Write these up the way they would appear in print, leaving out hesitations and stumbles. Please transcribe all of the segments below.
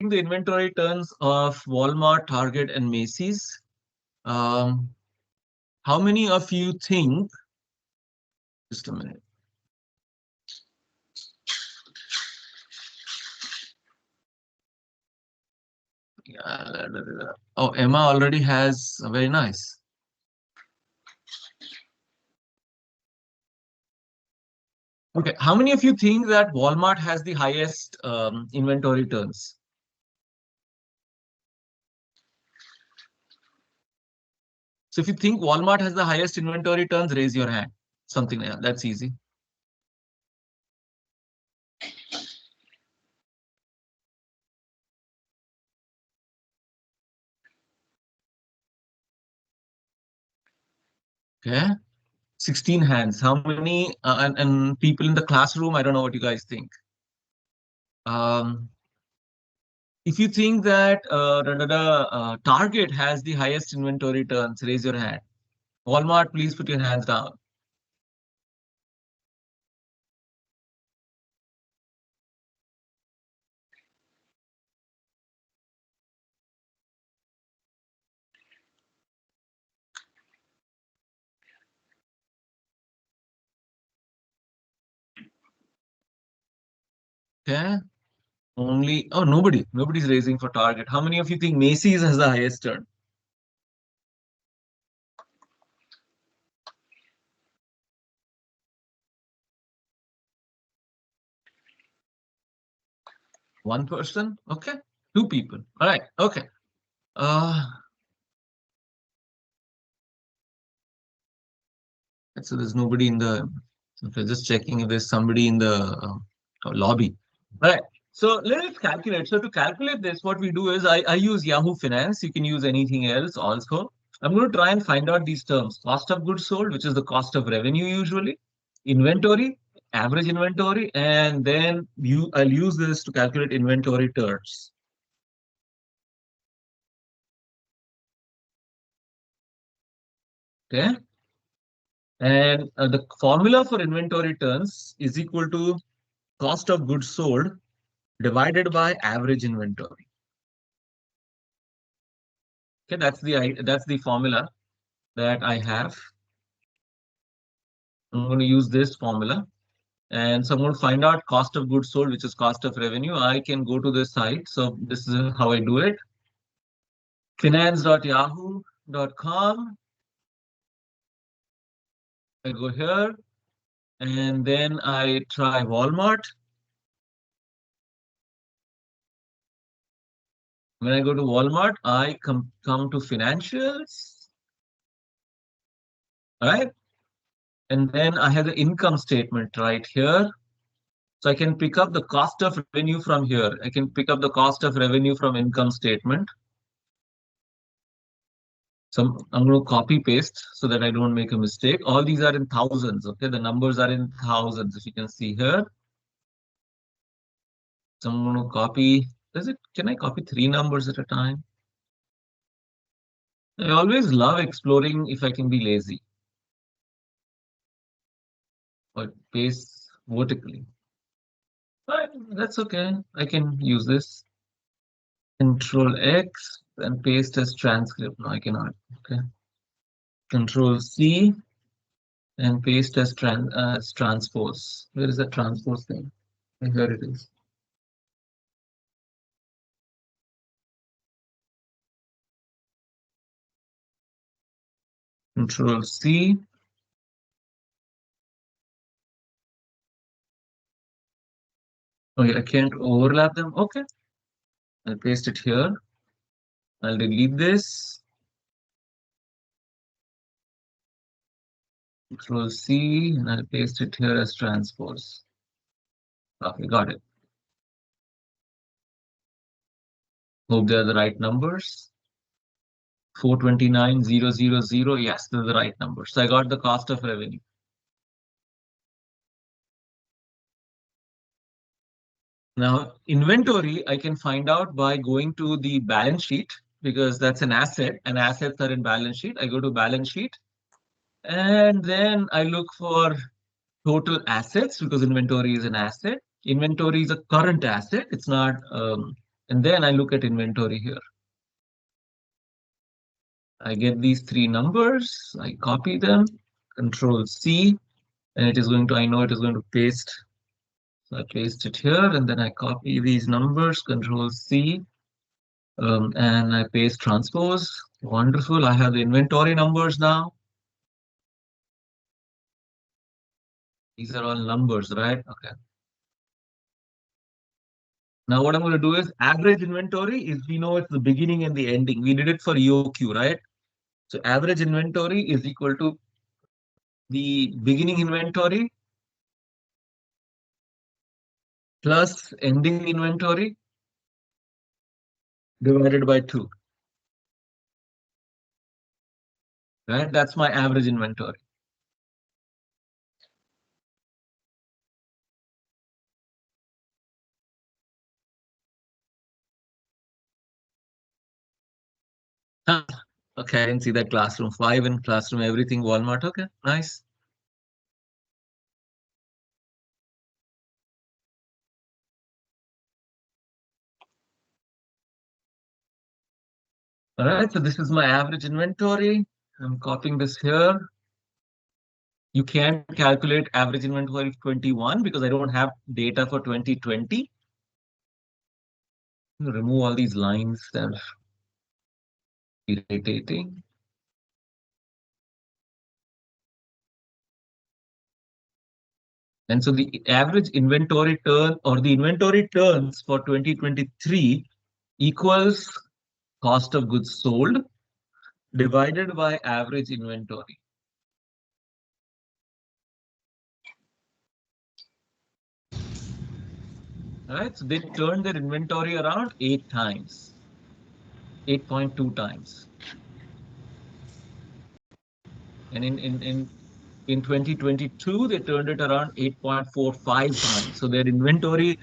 The inventory turns of Walmart, Target, and Macy's. Um, how many of you think? Just a minute. Yeah, oh, Emma already has very nice. Okay, how many of you think that Walmart has the highest inventory turns? So if you think Walmart has the highest inventory turns, raise your hand. Something like that. That's easy. Okay. 16 hands. How many and people in the classroom? I don't know what you guys think. Um, if you think that Target has the highest inventory turns, raise your hand. Walmart, please put your hands down. Okay. Only, oh, nobody's raising for Target. How many of you think Macy's has the highest turn? One person? Okay. Two people. All right. Okay. Uh, so there's nobody in the, okay, just checking if there's somebody in the lobby. All right. So let's calculate. So to calculate this, what we do is I use Yahoo Finance. You can use anything else also. I'm going to try and find out these terms. Cost of goods sold, which is the cost of revenue usually. Inventory, average inventory, and then I'll use this to calculate inventory turns. Okay. And the formula for inventory turns is equal to cost of goods sold divided by average inventory. Okay, that's the formula that I have. I'm going to use this formula. And so I'm going to find out cost of goods sold, which is cost of revenue. I can go to this site. So this is how I do it. Finance.yahoo.com. I go here and then I try Walmart. When I go to Walmart, I come to financials. All right. And then I have the income statement right here. So I can pick up the cost of revenue from here. I can pick up the cost of revenue from income statement. So I'm going to copy paste so that I don't make a mistake. All these are in thousands. Okay, the numbers are in thousands. If you can see here. So I'm going to copy. Can I copy 3 numbers at a time? I always love exploring if I can be lazy or paste vertically. But that's okay. I can use this. Control X and paste as transcript. No, I cannot. Okay. Control C and paste as transpose. Where is the transpose thing? Here it is. Control C. Okay, I can't overlap them. Okay. I'll paste it here. I'll delete this. Control C and I'll paste it here as transpose. Okay, got it. Hope they're the right numbers. 429,000. Yes, they're the right numbers. So I got the cost of revenue. Now, inventory, I can find out by going to the balance sheet because that's an asset and assets are in balance sheet. I go to balance sheet and then I look for total assets because inventory is an asset. Inventory is a current asset. It's not And then I look at inventory here. I get these three numbers, I copy them, Control C, and it is going to, I know it is going to paste. So I paste it here, and then I copy these numbers, Control C, and I paste transpose. Wonderful. I have the inventory numbers now. These are all numbers, right? Okay. Now what I'm going to do is average inventory is, we know it's the beginning and the ending. We did it for EOQ, right? So average inventory is equal to the beginning inventory plus ending inventory divided by 2, right? That's my average inventory. Okay, I didn't see that classroom 5 and classroom everything Walmart. Okay, nice. All right, so this is my average inventory. I'm copying this here. You can't calculate average inventory of 21 because I don't have data for 2020. Remove all these lines that are irritating. And so the average inventory turn, or the inventory turns for 2023, equals cost of goods sold divided by average inventory. All right, so they turned their inventory around 8 times, 8.2 times. And in 2022, they turned it around 8.45 times. So their inventory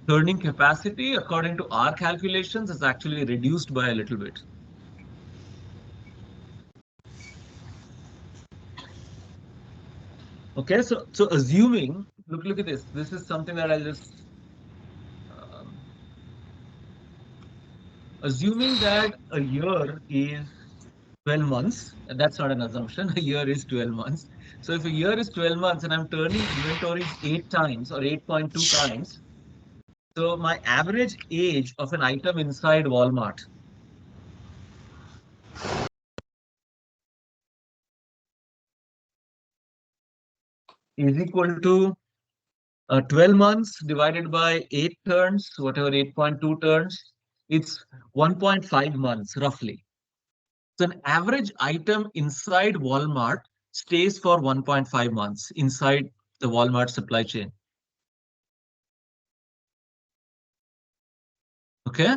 turning capacity, according to our calculations, is actually reduced by a little bit. Okay, so assuming, look at this. This is something that I'll just um, assuming that a year is 12 months, and that's not an assumption, a year is 12 months. So if a year is 12 months and I'm turning inventories 8 times or 8.2 times, so my average age of an item inside Walmart is equal to 12 months divided by 8 turns, whatever 8.2 turns, it's 1.5 months roughly. So an average item inside Walmart stays for 1.5 months inside the Walmart supply chain. Okay.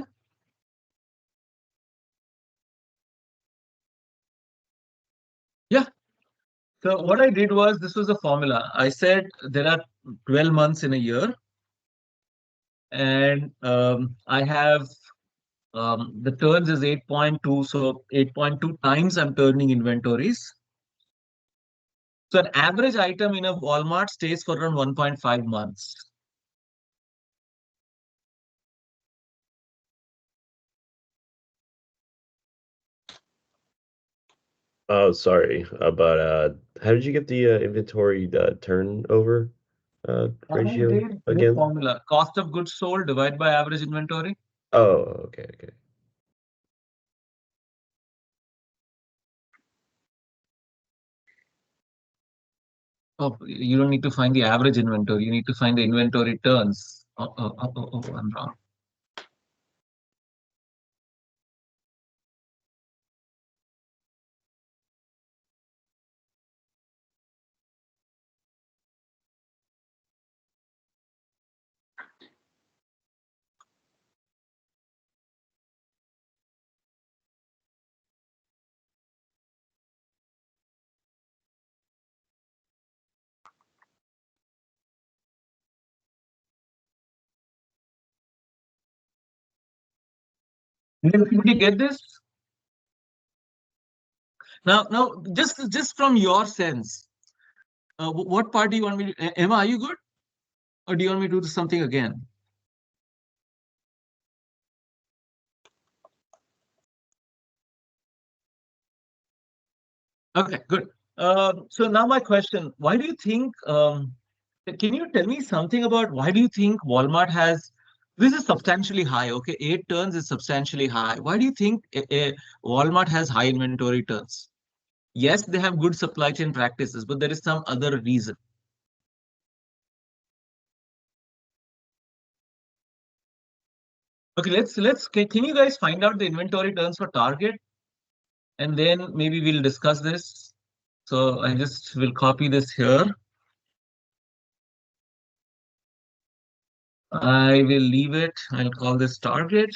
Yeah. So what I did was, this was a formula. I said there are 12 months in a year, and I have the turns is 8.2. So 8.2 times I'm turning inventories. So an average item in a Walmart stays for around 1.5 months. Oh, sorry, but how did you get the inventory turnover I ratio did this again? formula: cost of goods sold divided by average inventory. Oh, okay, okay. Oh, you don't need to find the average inventory. You need to find the inventory turns. I'm wrong. Did you get this? Now, just from your sense, what part do you want me to? Emma, are you good, or do you want me to do something again? Okay, good. So now my question, why do you think, can you tell me something about why do you think Walmart has, this is substantially high, okay? 8 turns is substantially high. Why do you think Walmart has high inventory turns? Yes, they have good supply chain practices, but there is some other reason. Okay, can you guys find out the inventory turns for Target? And then maybe we'll discuss this. So I just will copy this here. I will leave it. I'll call this Target.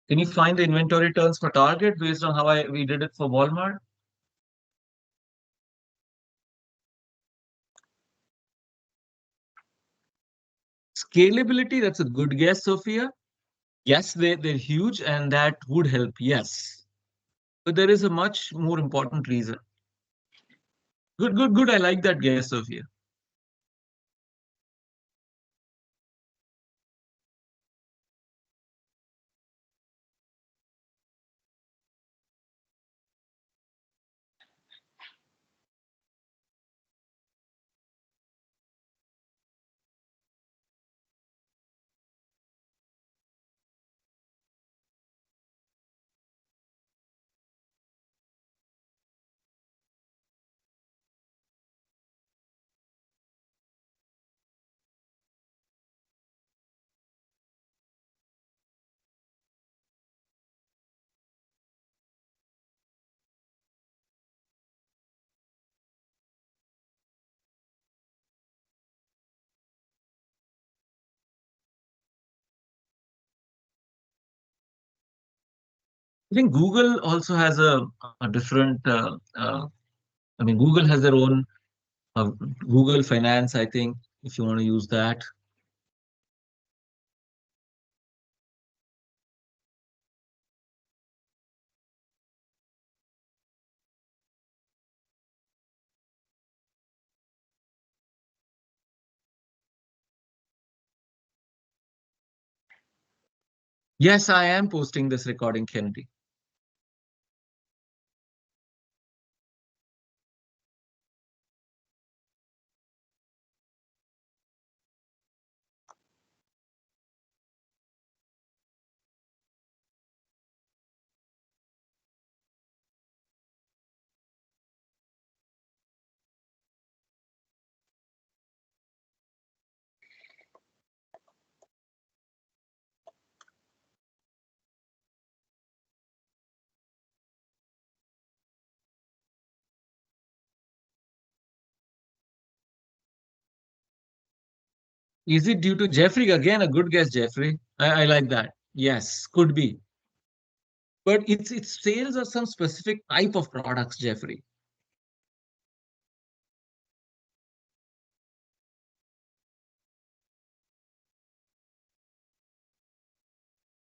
Can you find the inventory turns for Target based on how we did it for Walmart? Scalability, that's a good guess, Sophia. Yes, they're huge and that would help, yes. But there is a much more important reason. Good, good, good. I like that guess, Sophia. I think Google also has a different, I mean, Google has their own uh, Google Finance, I think, if you want to use that. Yes, I am posting this recording, Kennedy. Is it due to Jeffrey? Again, a good guess, Jeffrey. I like that. Yes, could be. But it's sales of some specific type of products, Jeffrey.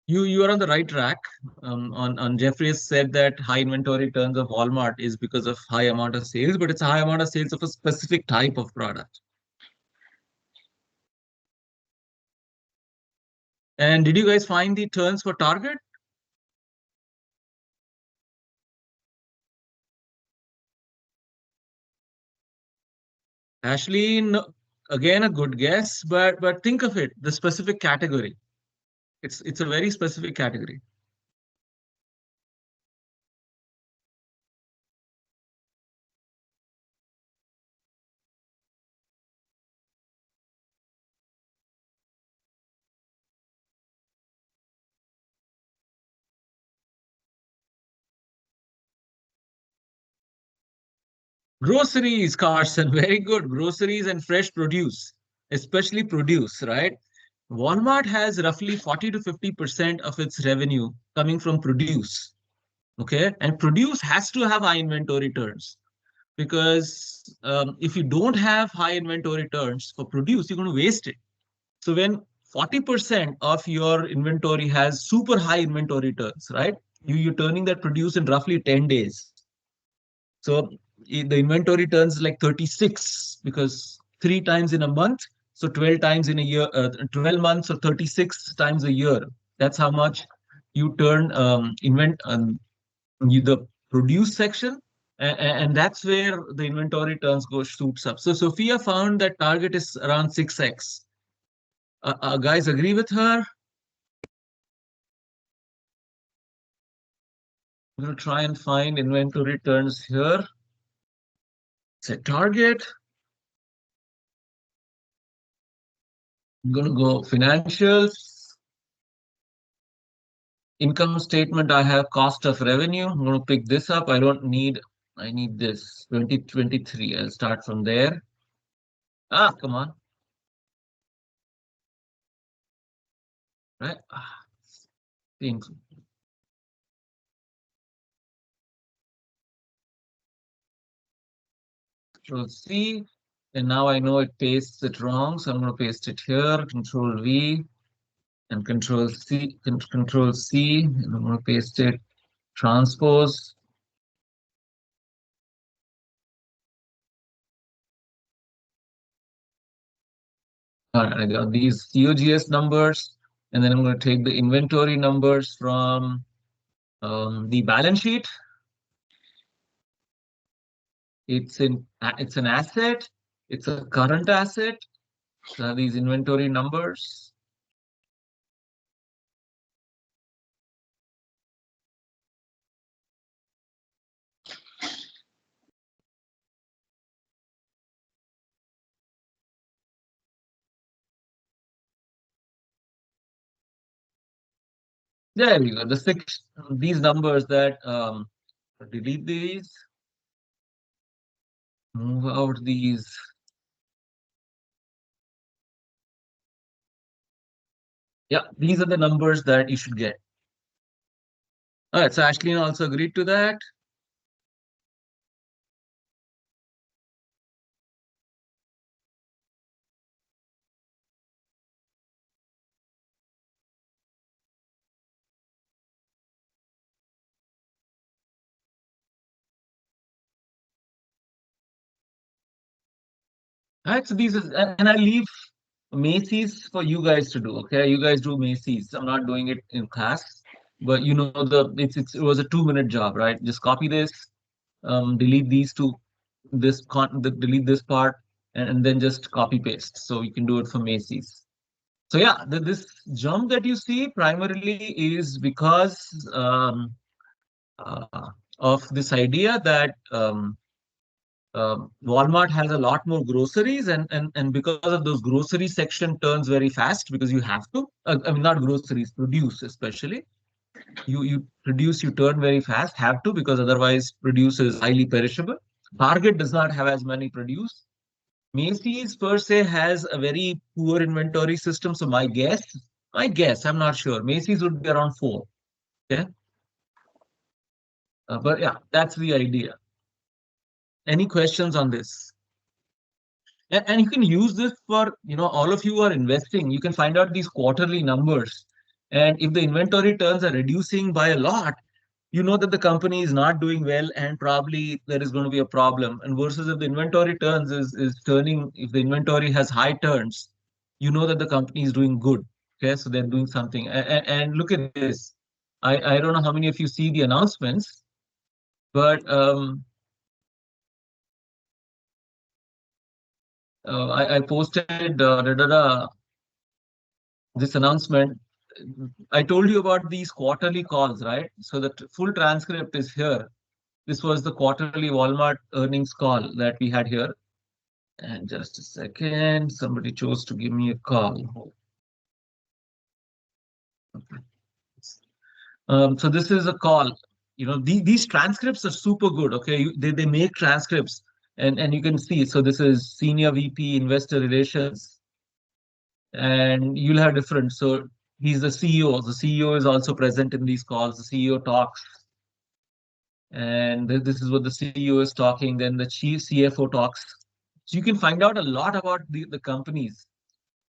You are on the right track. On Jeffrey has said that high inventory turns of Walmart is because of high amount of sales, but it's a high amount of sales of a specific type of product. And did you guys find the turns for Target? Ashley, no, again a good guess, but think of it, the specific category. It's a very specific category. Groceries, Carson, very good. Groceries and fresh produce, especially produce, right? Walmart has roughly 40 to 50% of its revenue coming from produce. Okay. And produce has to have high inventory turns because if you don't have high inventory turns for produce, you're going to waste it. So when 40% of your inventory has super high inventory turns, right? You're turning that produce in roughly 10 days. So the inventory turns like 36 because 3 times in a month. So 12 times in a year, 12 months or 36 times a year. That's how much you turn the produce section. And that's where the inventory turns go shoots up. So Sophia found that target is around 6x. Guys agree with her? I'm going to try and find inventory turns here. Set target. I'm going to go financials. Income statement, I have cost of revenue. I'm going to pick this up. I need this 2023. I'll start from there. Come on. Right? Things. Control C. And now I know it pastes it wrong. So I'm going to paste it here. Control V and Control C. Control C. And I'm going to paste it. Transpose. All right, I got these COGS numbers, and then I'm going to take the inventory numbers from the balance sheet. It's an asset. It's a current asset. These inventory numbers. There we go. These numbers that delete these, move out these. Yeah, these are the numbers that you should get. All right, so Ashley also agreed to that. All right, so and I leave Macy's for you guys to do. Okay, you guys do Macy's. I'm not doing it in class, but you know it was a 2-minute job, right? Just copy this, delete these two, delete this part, and then just copy paste. So you can do it for Macy's. So yeah, this jump that you see primarily is because uh, of this idea that Walmart has a lot more groceries, and because of those grocery section turns very fast because you have to. I mean, not groceries, produce especially. You produce, you turn very fast, have to because otherwise produce is highly perishable. Target does not have as many produce. Macy's per se has a very poor inventory system. So my guess, I'm not sure. Macy's would be around 4. Okay, but yeah, that's the idea. Any questions on this? And you can use this for, all of you are investing. You can find out these quarterly numbers. And if the inventory turns are reducing by a lot, you know that the company is not doing well and probably there is going to be a problem. And versus if the inventory turns is turning, if the inventory has high turns, you know that the company is doing good. Okay, so they're doing something. And look at this. I don't know how many of you see the announcements, but I posted this announcement. I told you about these quarterly calls, right? So the full transcript is here. This was the quarterly Walmart earnings call that we had here. And just a second, somebody chose to give me a call. So this is a call. These transcripts are super good. Okay, they make transcripts, and you can see. So this is Senior VP Investor Relations, and you'll have different. So he's the CEO. The CEO is also present in these calls. The CEO talks, and this is what the CEO is talking. Then the chief CFO talks. So you can find out a lot about the companies.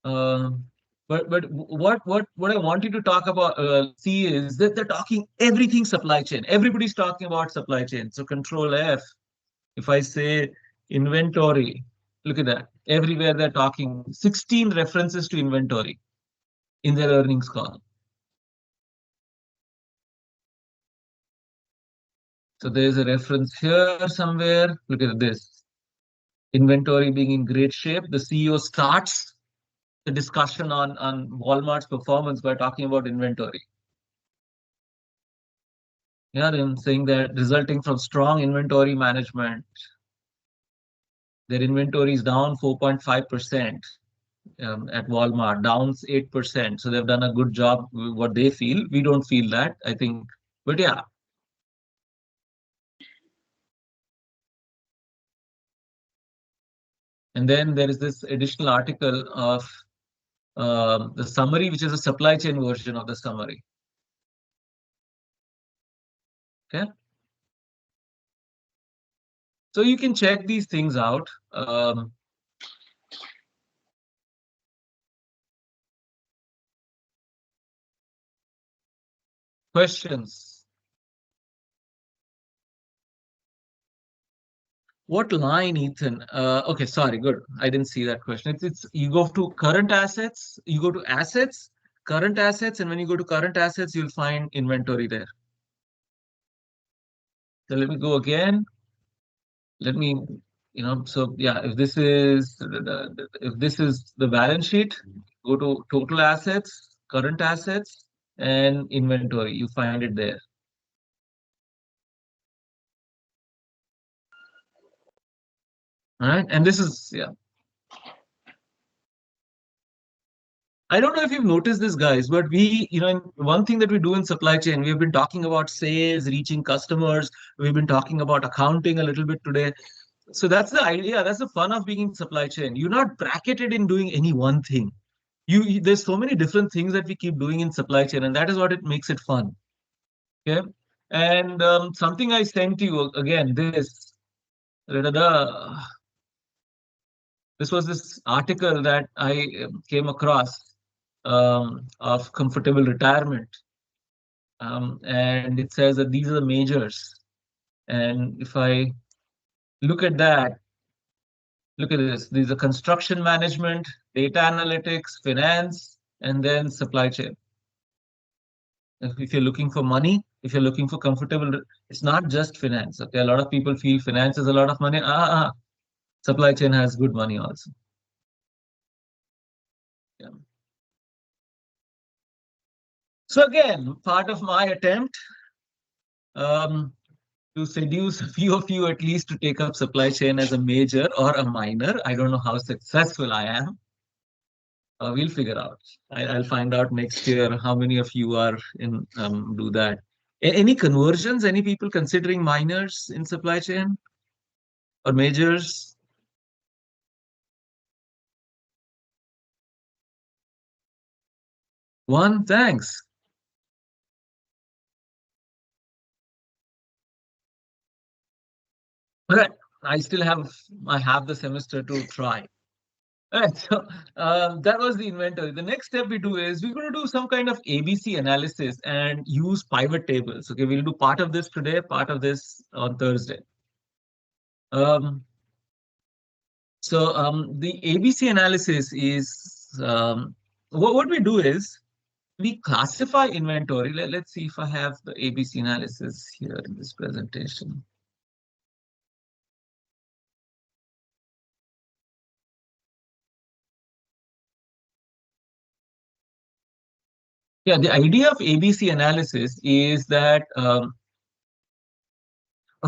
Um, but what I want you to talk about, see, is that they're talking everything supply chain. Everybody's talking about supply chain. So Control F. If I say inventory, look at that. Everywhere they're talking 16 references to inventory in their earnings call. So there's a reference here somewhere. Look at this. Inventory being in great shape. The CEO starts the discussion on Walmart's performance by talking about inventory. Yeah, then saying that resulting from strong inventory management, their inventory is down 4.5% at Walmart, down 8%. So they've done a good job with what they feel. We don't feel that, I think. But yeah. And then there is this additional article of the summary, which is a supply chain version of the summary. Okay. So you can check these things out. Questions. What line, Ethan? Okay, sorry, good. I didn't see that question. It's you go to current assets, you go to assets, current assets, and when you go to current assets, you'll find inventory there. So let me go again. Let me, so yeah, if this is the balance sheet, go to total assets, current assets, and inventory. You find it there. All right, and this is yeah. I don't know if you've noticed this, guys, but one thing that we do in supply chain, we have been talking about sales, reaching customers. We've been talking about accounting a little bit today. So that's the idea. That's the fun of being in supply chain. You're not bracketed in doing any one thing. There's so many different things that we keep doing in supply chain, and that is what it makes it fun. Okay. And something I sent to you again, da, da, da, this was this article that I came across of comfortable retirement. And it says that these are the majors. And if I look at that, look at this. These are construction management, data analytics, finance, and then supply chain. If you're looking for money, if you're looking for comfortable, it's not just finance. Okay, a lot of people feel finance is a lot of money. Supply chain has good money also. Yeah. So again, part of my attempt to seduce a few of you at least to take up supply chain as a major or a minor. I don't know how successful I am. We'll figure out. I'll find out next year how many of you are in do that. Any conversions? Any people considering minors in supply chain or majors? One, thanks. Okay, I have the semester to try. All right, so that was the inventory. The next step we do is we're going to do some kind of ABC analysis and use pivot tables. Okay, we'll do part of this today, part of this on Thursday. The ABC analysis is what we do is we classify inventory. Let's see if I have the ABC analysis here in this presentation. Yeah, the idea of ABC analysis is that a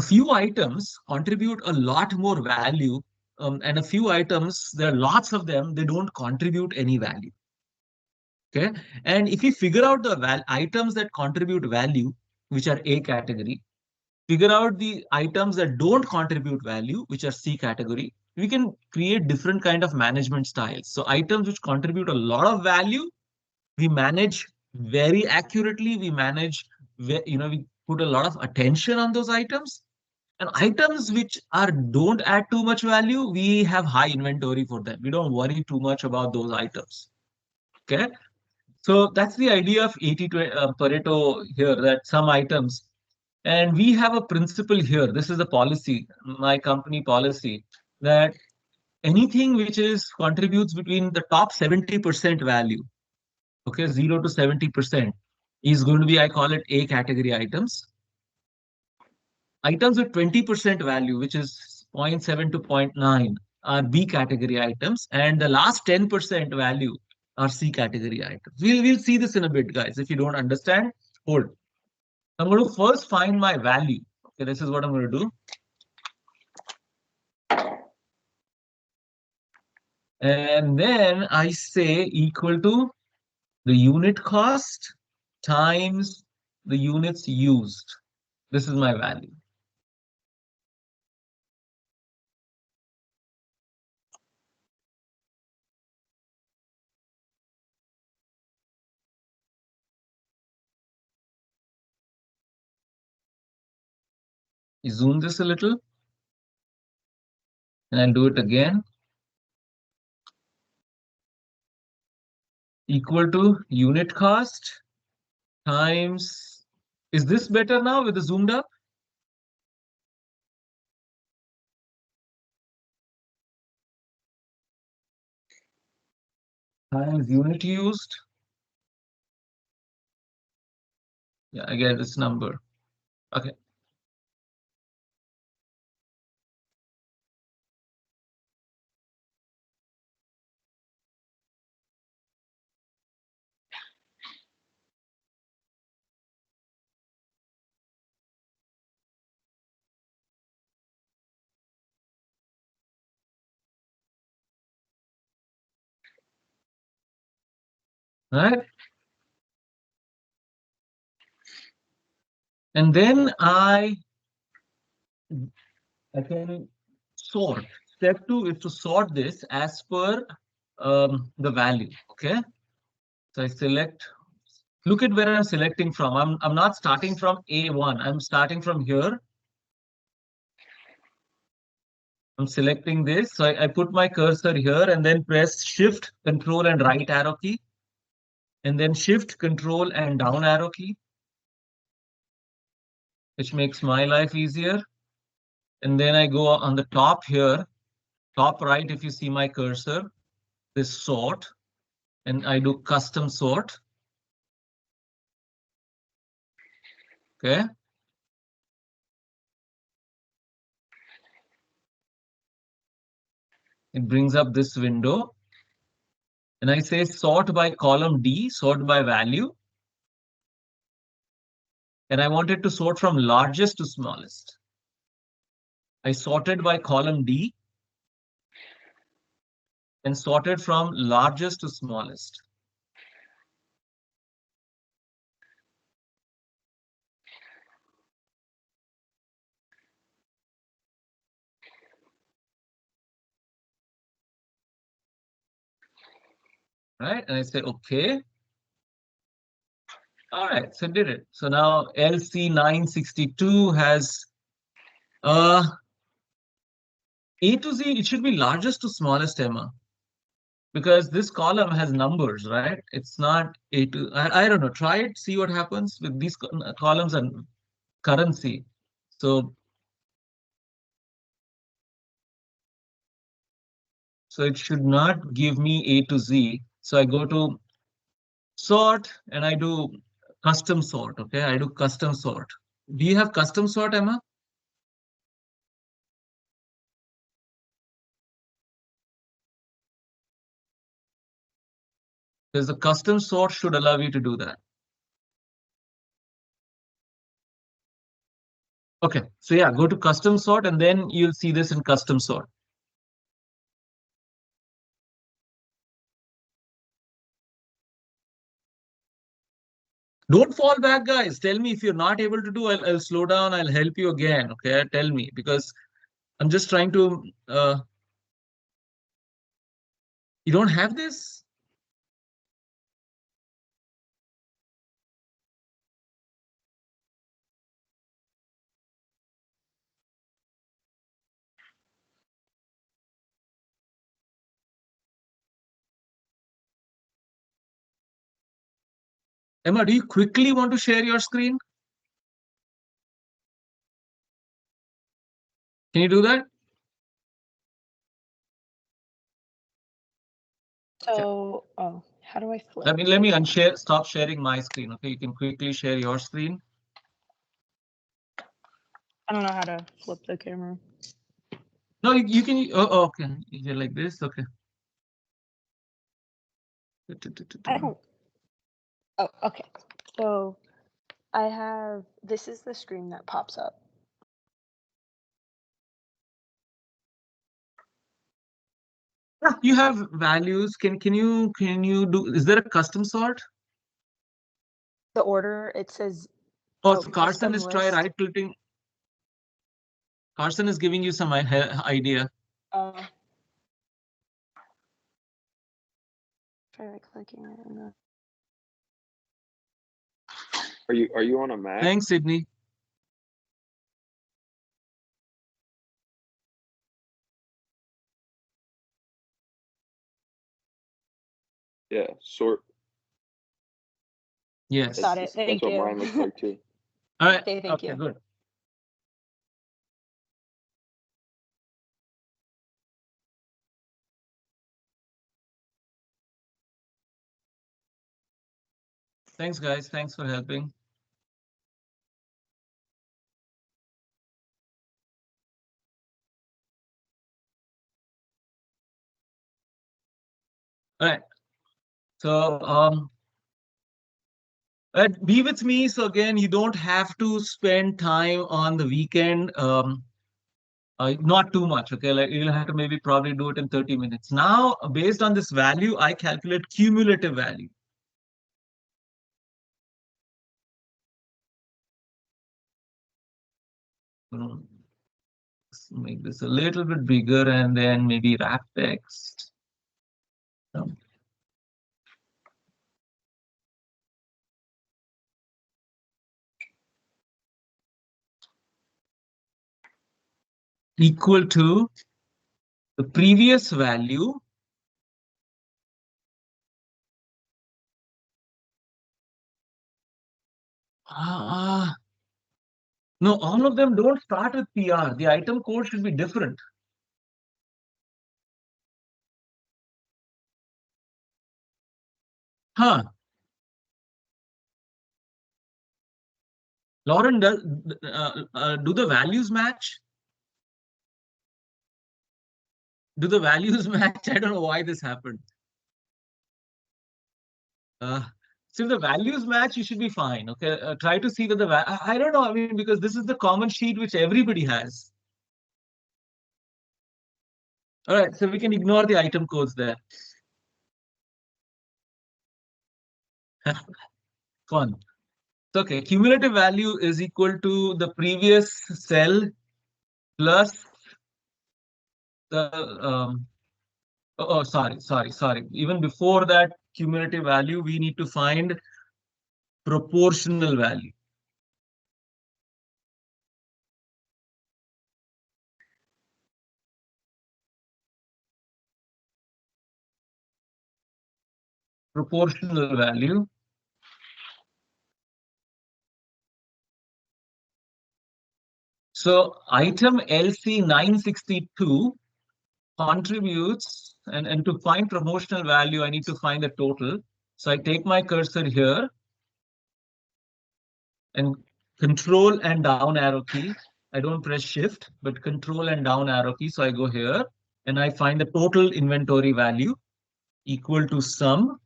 few items contribute a lot more value, and a few items, there are lots of them, they don't contribute any value. Okay, and if you figure out the items that contribute value, which are A category, figure out the items that don't contribute value, which are C category, we can create different kind of management styles. So items which contribute a lot of value, we manage very accurately. We manage, we put a lot of attention on those items. And items which don't add too much value, we have high inventory for them. We don't worry too much about those items. Okay. So that's the idea of 80 Pareto here, that some items. And we have a principle here. This is the policy, my company policy, that anything which is contributes between the top 70% value, okay, 0 to 70%, is going to be, I call it A category items. items with 20% value, which is 0.7 to 0.9, are B category items, and the last 10% value are C category items. We'll see this in a bit, guys. If you don't understand, hold. I'm going to first find my value. Okay, this is what I'm going to do. And then I say equal to the unit cost times the units used. This is my value. You zoom this a little, and I'll do it again. Equal to unit cost times, is this better now with the zoomed up? Times unit used. Yeah, I get this number. Okay. Right. And then I can sort. Step 2 is to sort this as per the value. Okay. So I select, look at where I'm selecting from. I'm not starting from A1. I'm starting from here. I'm selecting this. So I put my cursor here and then press Shift, Control, and right arrow key. And then Shift, Control, and down arrow key, which makes my life easier. And then I go on the top here, top right, if you see my cursor, this sort, and I do custom sort. Okay. It brings up this window. And I say sort by column D, sort by value. And I want it to sort from largest to smallest. I sorted by column D and sorted from largest to smallest. Right, and I say, okay. All right, so did it. So now LC962 has A to Z, it should be largest to smallest, Emma, because this column has numbers, right? It's not A to, I don't know, try it, see what happens with these columns and currency. So it should not give me A to Z. So I go to sort and I do custom sort. Okay, I do custom sort. Do you have custom sort, Emma? Because the custom sort should allow you to do that. Okay, so yeah, go to custom sort and then you'll see this in custom sort. Don't fall back, guys. Tell me if you're not able to do, I'll slow down, I'll help you again. Okay, tell me, because I'm just trying to, you don't have this? Emma, do you quickly want to share your screen? Can you do that? So, oh, how do I flip? Let me unshare, stop sharing my screen. Okay, you can quickly share your screen. I don't know how to flip the camera. No, you can. Oh, okay. You're like this. Okay. I don't. Oh, okay. So I have. This is the screen that pops up. You have values. Can you do? Is there a custom sort? The order it says. Oh, so Carson custom is try list. right tilting. Carson is giving you some idea. Try right clicking it. And then... Are you on a Mac? Thanks, Sydney. Yeah, sort. Yes. Got it. Thank That's you. what mine looks like too. All right. Okay, thank you. Good. Thanks, guys. Thanks for helping. All right. So be with me. So again, you don't have to spend time on the weekend. Not too much. Okay, like you'll have to maybe probably do it in 30 minutes. Now, based on this value, I calculate cumulative value. Let's make this a little bit bigger and then maybe wrap text. Equal to the previous value no, all of them don't start with PR. The item code should be different. Huh. Lauren, do the values match? Do the values match? I don't know why this happened. So if the values match, you should be fine. Okay, try to see that I don't know. I mean, because this is the common sheet which everybody has. All right, so we can ignore the item codes there. Fun. Okay, cumulative value is equal to the previous cell plus the sorry. Even before that cumulative value, we need to find proportional value. Proportional value. So item LC 962 contributes, and to find proportional value, I need to find the total. So I take my cursor here and control and down arrow key. I don't press shift, but control and down arrow key. So I go here and I find the total inventory value equal to sum,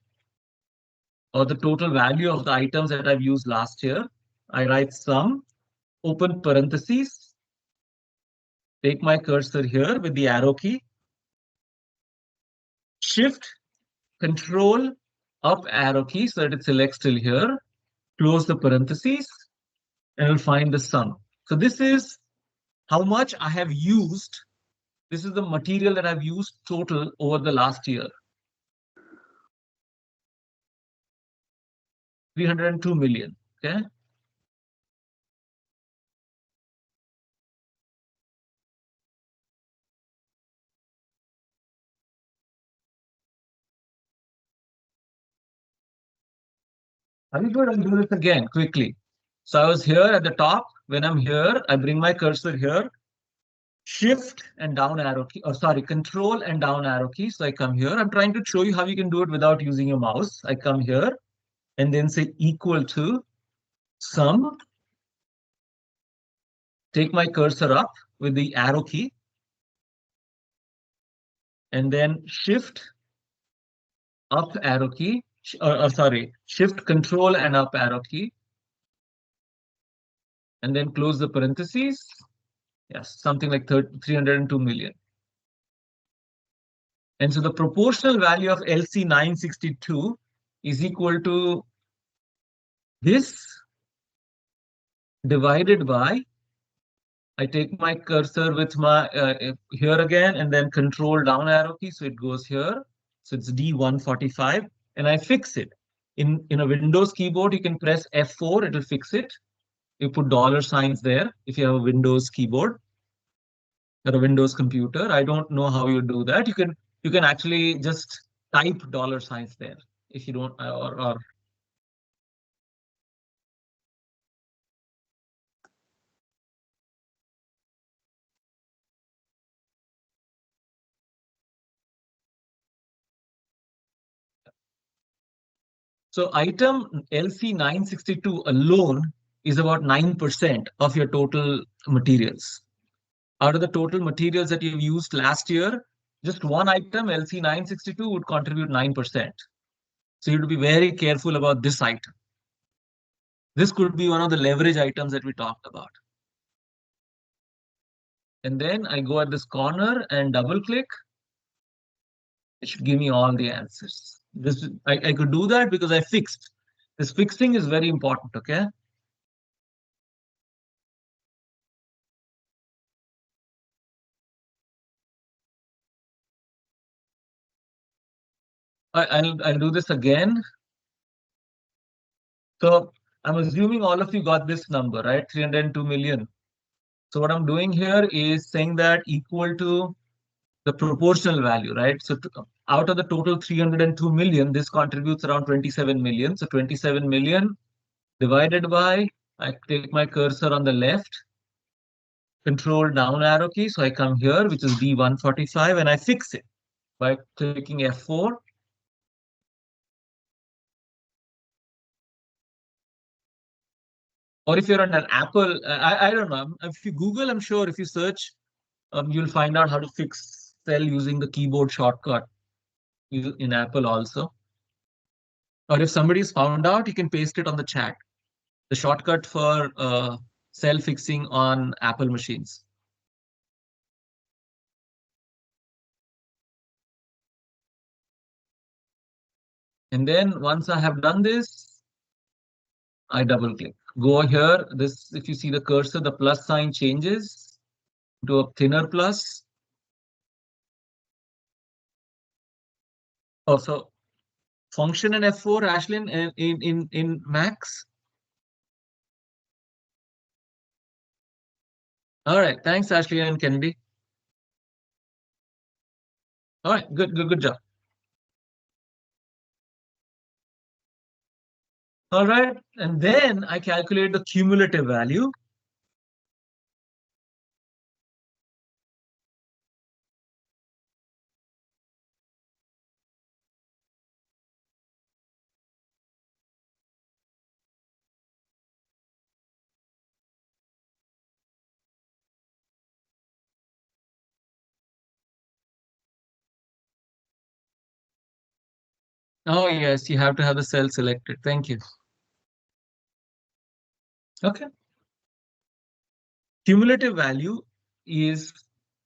or the total value of the items that I've used last year. I write sum, open parentheses, take my cursor here with the arrow key, shift, control, up arrow key so that it selects till here, close the parentheses, and we'll find the sum. So this is how much I have used. This is the material that I've used total over the last year. 302 million. Okay. Let me go ahead and do this again quickly. So I was here at the top. When I'm here, I bring my cursor here, shift and down arrow key, or sorry, control and down arrow key. So I come here. I'm trying to show you how you can do it without using your mouse. I come here and then say equal to sum take my cursor up with the arrow key, and then shift up arrow key, sorry, shift control and up arrow key, and then close the parentheses. Yes, something like 302 million. And so the proportional value of LC 962 is equal to this divided by, I take my cursor with my here again, and then control down arrow key, so it goes here. So it's D145, and I fix it. In a Windows keyboard, you can press F4, it'll fix it. You put dollar signs there if you have a Windows keyboard or a Windows computer. I don't know how you do that. You can actually just type dollar signs there if you don't, or so item LC 962 alone is about 9% of your total materials. Out of the total materials that you've used last year, just one item, LC 962, would contribute 9%. So you have to be very careful about this item. This could be one of the leverage items that we talked about. And then I go at this corner and double click. It should give me all the answers. I could do that because I fixed. This fixing is very important, okay? I'll do this again. So I'm assuming all of you got this number, right? 302 million. So what I'm doing here is saying that equal to the proportional value, right? So out of the total 302 million, this contributes around 27 million. So 27 million divided by, I take my cursor on the left, control down arrow key. So I come here, which is D145, and I fix it by clicking F4. Or if you're on an Apple, I don't know. If you Google, I'm sure if you search, you'll find out how to fix cell using the keyboard shortcut in Apple also. Or if somebody's found out, you can paste it on the chat. The shortcut for cell fixing on Apple machines. And then once I have done this, I double click. Go here. This, if you see the cursor, the plus sign changes to a thinner plus. Oh, so function in F4, Ashlyn, in Macs. All right, thanks, Ashley and Kennedy. All right, good job. All right, and then I calculate the cumulative value. Oh, yes, you have to have the cell selected. Thank you. Okay. Cumulative value is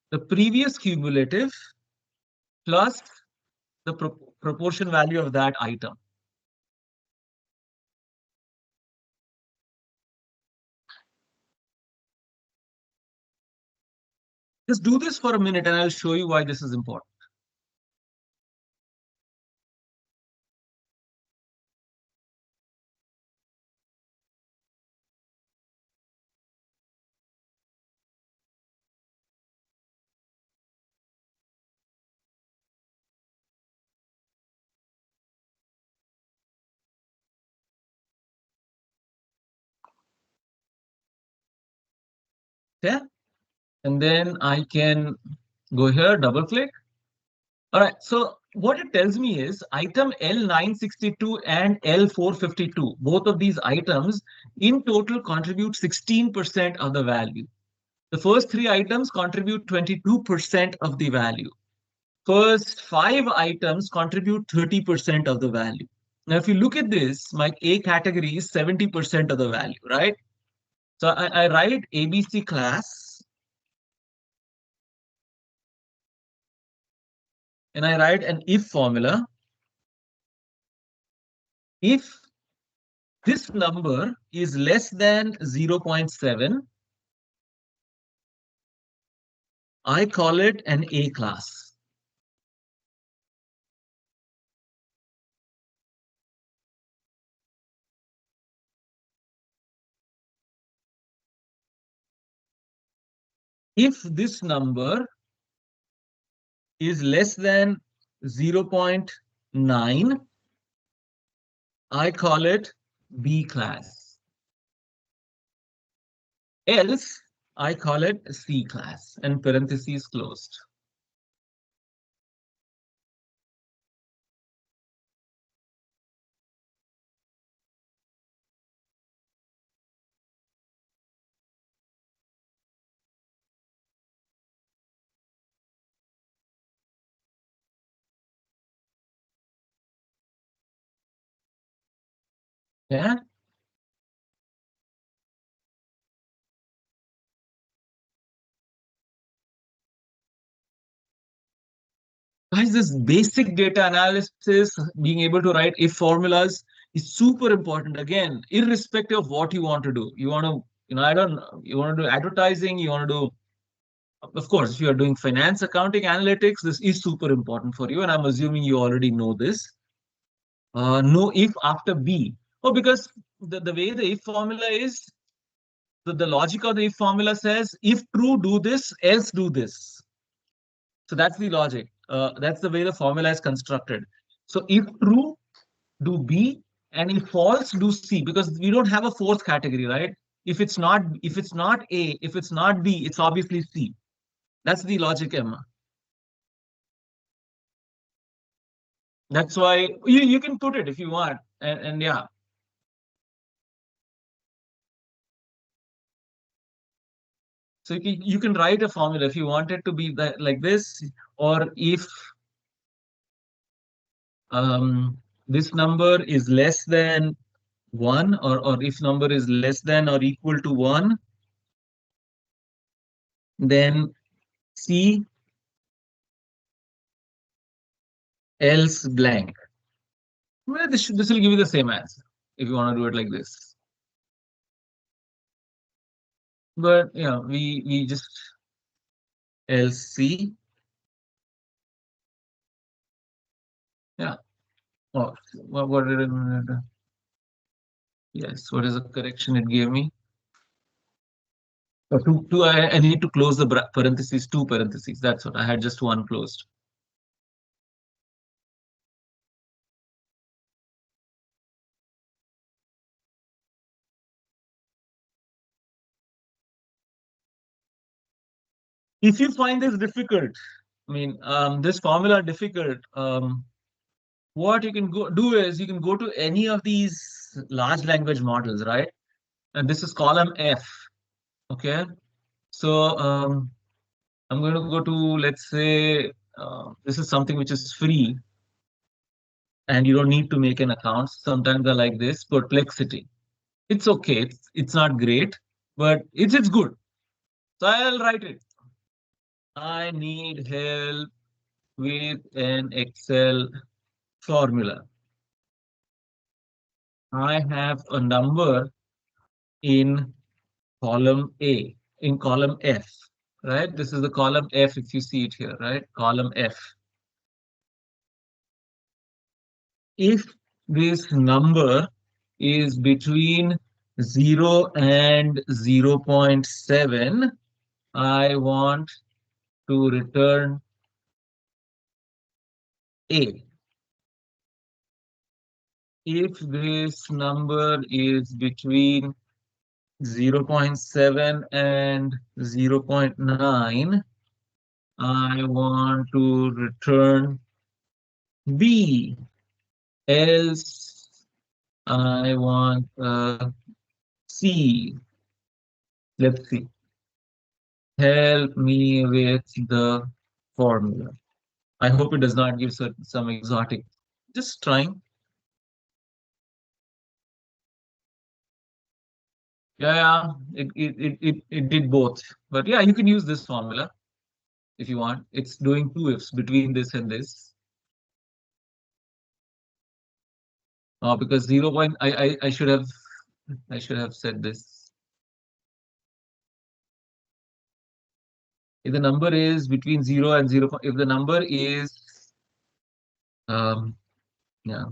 the previous cumulative plus the proportion value of that item. Just do this for a minute and I'll show you why this is important. Yeah. And then I can go here, double click. All right. So what it tells me is item L962 and L452, both of these items in total contribute 16% of the value. The first 3 items contribute 22% of the value. First 5 items contribute 30% of the value. Now, if you look at this, my A category is 70% of the value, right? So I write ABC class and I write an if formula. If this number is less than 0.7, I call it an A class. If this number is less than 0.9, I call it B class. Else, I call it C class, and parentheses closed. Yeah. Guys, this basic data analysis, being able to write if formulas is super important. Again, irrespective of what you want to do. You want to, I don't know, you want to do advertising, you want to do, of course, if you are doing finance, accounting, analytics, this is super important for you. And I'm assuming you already know this. No if after B. Oh, because the way the if formula is, the logic of the if formula says, if true, do this, else do this. So that's the logic. That's the way the formula is constructed. So if true, do B, and if false, do C, because we don't have a fourth category, right? If it's not A, if it's not B, it's obviously C. That's the logic, Emma. That's why you can put it if you want. And yeah. So you can write a formula if you want it to be like this, or if this number is less than 1, or if number is less than or equal to 1, then C else blank. Well, this will give you the same answer if you want to do it like this. But yeah, we just else C. Yeah. Oh, what did it? Yes, what is the correction it gave me? I need to close the parentheses, 2 parentheses. That's what I had, just one closed. If you find this difficult, I mean, this formula difficult, what you can do is you can go to any of these large language models, right? And this is column F. Okay. So I'm going to go to, let's say, this is something which is free and you don't need to make an account. Sometimes I like this, perplexity. It's okay. It's not great, but it's good. So I'll write it. I need help with an Excel formula. I have a number in column A, in column F, right? This is the column F if you see it here, right? Column F. If this number is between 0 and 0.7, I want to return A. If this number is between 0.7 and 0.9, I want to return B. Else, I want C. Let's see. help me with the formula. I hope it does not give some exotic. Just trying. Yeah, it did both. But yeah, you can use this formula if you want. It's doing two ifs between this and this. Because 0 point, I should have said this. If the number is between 0 and 0, if the number is yeah,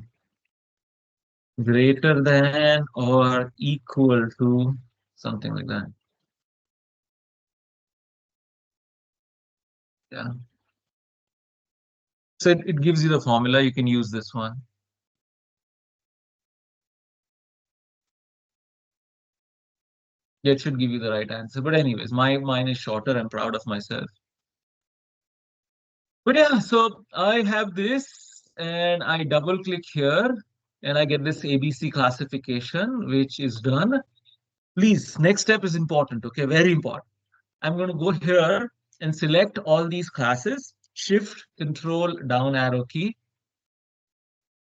greater than or equal to something like that. Yeah. So it gives you the formula. You can use this one. Yeah, it should give you the right answer. But anyways, mine is shorter. I'm proud of myself. But yeah, so I have this and I double click here and I get this ABC classification, which is done. Please, next step is important. Okay, very important. I'm going to go here and select all these classes, shift, control, down arrow key.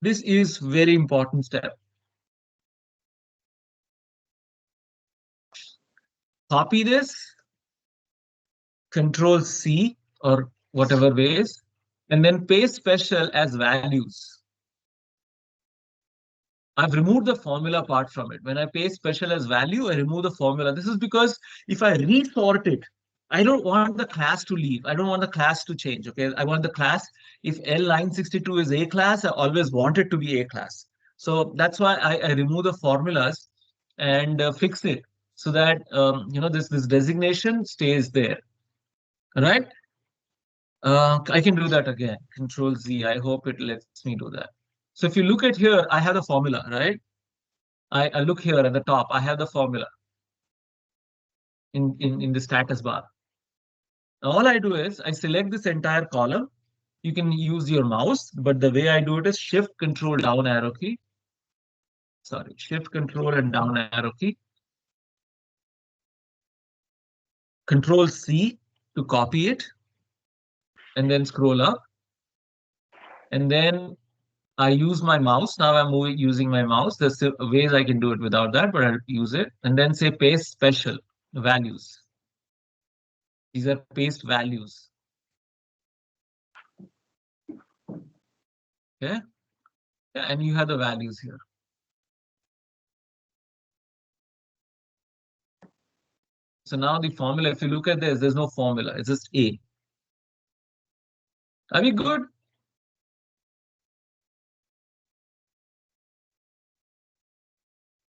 This is very important step. Copy this, control C or whatever ways, and then paste special as values. I've removed the formula part from it. When I paste special as value, I remove the formula. This is because if I resort it, I don't want the class to leave. I don't want the class to change. Okay, I want the class. If L962 is A class, I always want it to be A class. So that's why I remove the formulas and fix it so that this designation stays there. All right. I can do that again. Control Z. I hope it lets me do that. So if you look at here, I have the formula, right? I look here at the top. I have the formula in the status bar. All I do is I select this entire column. You can use your mouse, but the way I do it is Shift Control down arrow key. Sorry, Shift Control and down arrow key. Control C to copy it, and then scroll up, and then I use my mouse. Now I'm using my mouse. There's ways I can do it without that, but I'll use it. And then say paste special values. These are paste values. Okay. Yeah, and you have the values here. So now the formula, if you look at this, there's no formula. It's just A. Are we good?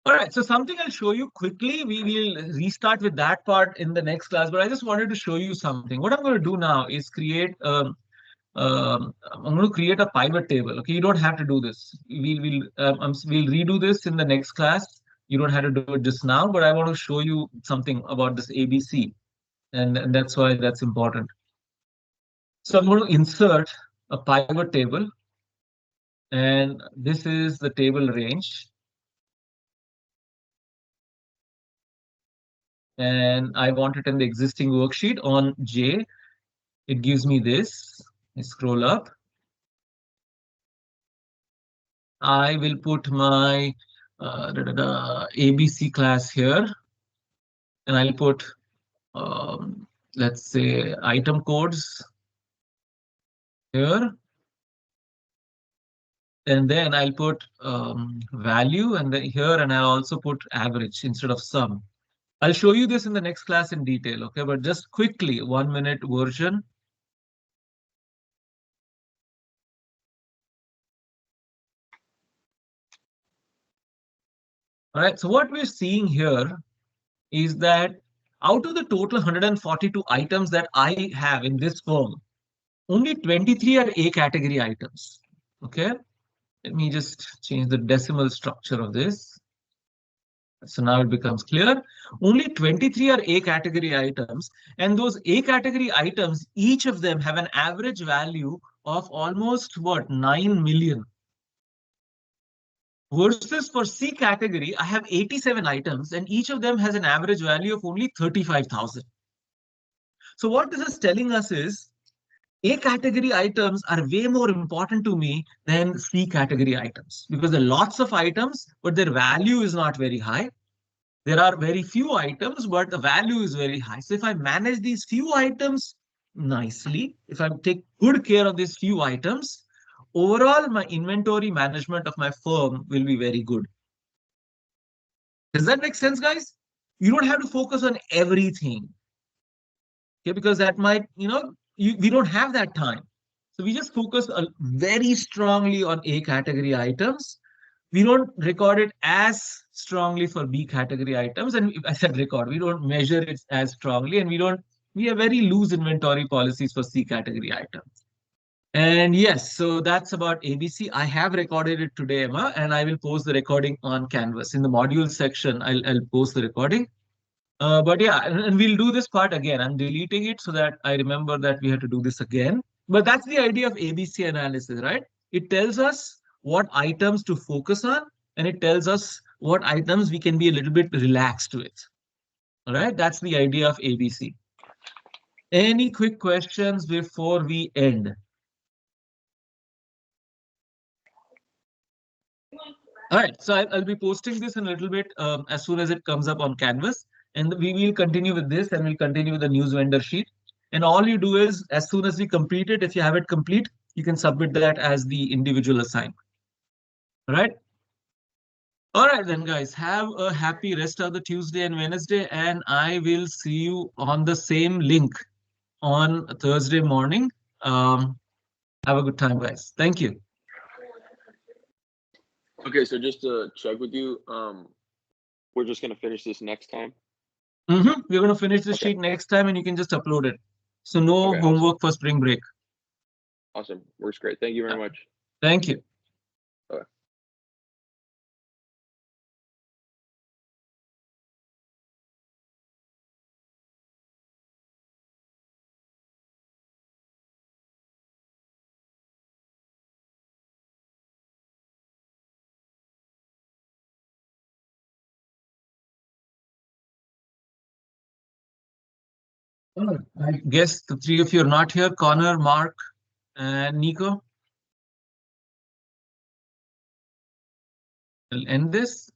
All right, so something I'll show you quickly. We will restart with that part in the next class, but I just wanted to show you something. What I'm going to do now is create I'm going to create a pivot table. Okay, you don't have to do this. We'll redo this in the next class. You don't have to do it just now, but I want to show you something about this ABC, and that's why that's important. So I'm going to insert a pivot table, and this is the table range. And I want it in the existing worksheet on J. It gives me this. I scroll up. I will put my ABC class here, and I'll put, let's say, item codes here. And then I'll put value and then here, and I'll also put average instead of sum. I'll show you this in the next class in detail, okay? But just quickly, 1 minute version. All right, so what we're seeing here is that out of the total 142 items that I have in this firm, only 23 are A category items. Okay, let me just change the decimal structure of this. So now it becomes clear. Only 23 are A category items, and those A category items, each of them have an average value of almost what, 9 million. Versus for C category, I have 87 items, and each of them has an average value of only 35,000. So what this is telling us is A category items are way more important to me than C category items because there are lots of items, but their value is not very high. There are very few items, but the value is very high. So if I manage these few items nicely, if I take good care of these few items, overall my inventory management of my firm will be very good. Does that make sense, guys? You don't have to focus on everything. Okay, because that might, we don't have that time. So we just focus very strongly on A category items. We don't record it as strongly for B category items. And I said record, we don't measure it as strongly, and we have very loose inventory policies for C category items. And yes, so that's about ABC. I have recorded it today, Emma, and I will post the recording on Canvas. In the module section, I'll post the recording. But yeah, and we'll do this part again. I'm deleting it so that I remember that we have to do this again. But that's the idea of ABC analysis, right? It tells us what items to focus on, and it tells us what items we can be a little bit relaxed with. All right, that's the idea of ABC. Any quick questions before we end? All right, so I'll be posting this in a little bit as soon as it comes up on Canvas. And we will continue with this, and we'll continue with the news vendor sheet. And all you do is, as soon as we complete it, if you have it complete, you can submit that as the individual assignment. All right. All right, then, guys, have a happy rest of the Tuesday and Wednesday, and I will see you on the same link on Thursday morning. Have a good time, guys. Thank you. Okay, so just to check with you, we're just gonna finish this next time. We're going to finish the Okay. sheet next time, and you can just upload it. So no Okay, homework for spring break. Awesome. Works great. Thank you very much. Thank you. I guess the three of you are not here, Connor, Mark, and Nico. I'll end this.